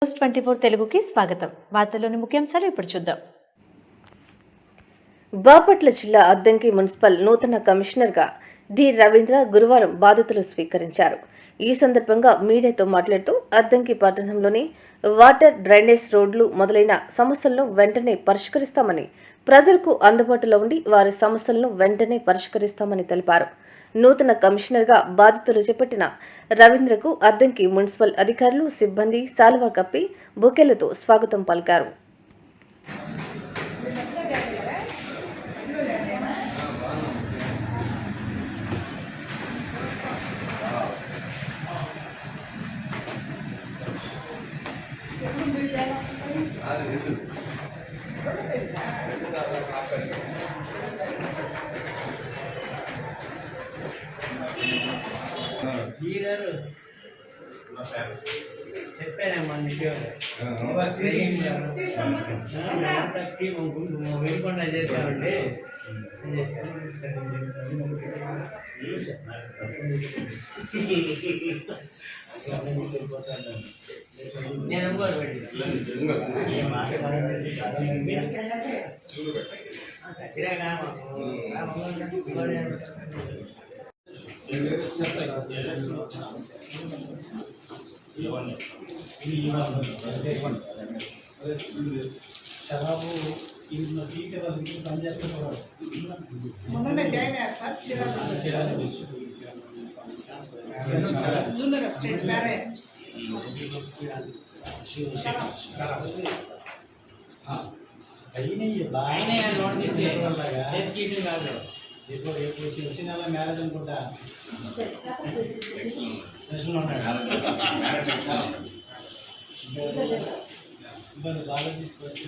News 24 తెలుగుకి స్వాగతం. వార్తల్లోని ముఖ్యాంశాలు ఇప్పుడు చూద్దాం. బాపట్ల జిల్లా అద్దంకి మున్సిపల్ నూతన కమిషనర్గా డి రవీంద్ర గురువారం బాధ్యతలు స్వీకరించారు. ఈ సందర్భంగా మీడియాతో మాట్లాడుతూ అద్దంకి పట్టణంలోని వాటర్, డ్రైనేజ్, రోడ్లు మొదలైన సమస్యలను వెంటనే పరిష్కరిస్తామని, ప్రజలకు అందుబాటులో ఉండి వారి సమస్యలను వెంటనే పరిష్కరిస్తామని తెలిపారు. నూతన కమిషనర్గా బాధ్యతలు చేపట్టిన రవీంద్రకు అద్దంకి మున్సిపల్ అధికారులు, సిబ్బంది శాలువా కప్పి బొకేలతో స్వాగతం పలికారు. చెప్పానమ్మా నీకు వెళ్ళకుండా చేస్తామండి. నేను శరాబు ఇంట్లో సీట్ పని చేస్తున్నారు. వచ్చి నెల మ్యారేజ్ అనుకుంటా ఇబ్బంది బాగా తీసుకొచ్చి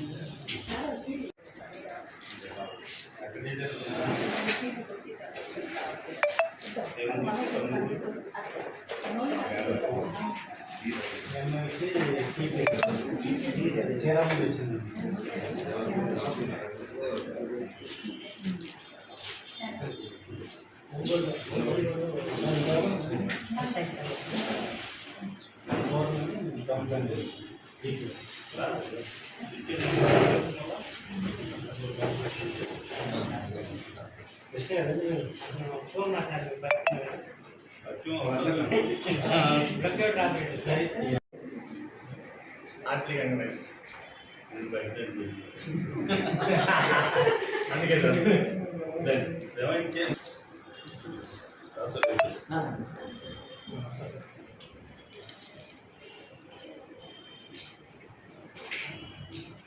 చీరాలు వచ్చింది. అందుకే sir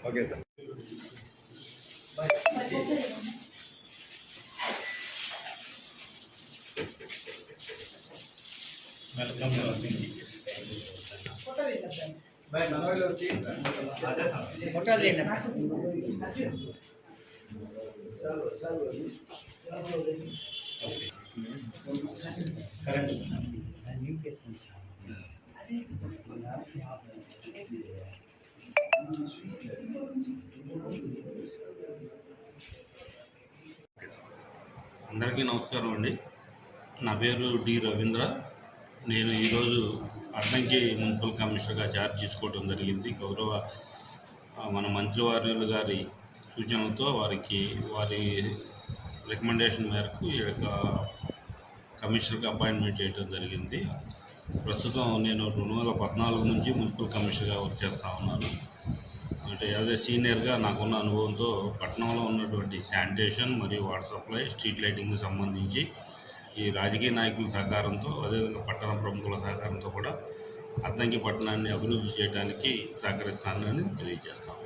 okay sir. Welcome boy మనవాళ్ళు వచ్చి కరెంట్ అందరికీ నమస్కారం అండి. నా పేరు డి రవీంద్ర. నేను ఈరోజు అద్దంకి మున్సిపల్ కమిషనర్గా ఛార్జ్ తీసుకోవడం జరిగింది. గౌరవ మన మంత్రివర్యులు గారి సూచనలతో వారి రికమెండేషన్ మేరకు ఈ యొక్క కమిషనర్గా అపాయింట్మెంట్ చేయడం జరిగింది. ప్రస్తుతం నేను 2014 నుంచి మున్సిపల్ కమిషనర్గా వర్క్ చేస్తూ ఉన్నాను. అంటే యాజ్ ఏ సీనియర్గా నాకున్న అనుభవంతో పట్టణంలో ఉన్నటువంటి శానిటేషన్ మరియు వాటర్ సప్లై, స్ట్రీట్ లైటింగ్కి సంబంధించి ఈ రాజకీయ నాయకుల సహకారంతో, అదేవిధంగా పట్టణ ప్రముఖుల సహకారంతో కూడా అద్దంకి పట్టణాన్ని అభివృద్ధి చేయడానికి సహకరిస్తానని తెలియజేస్తాను.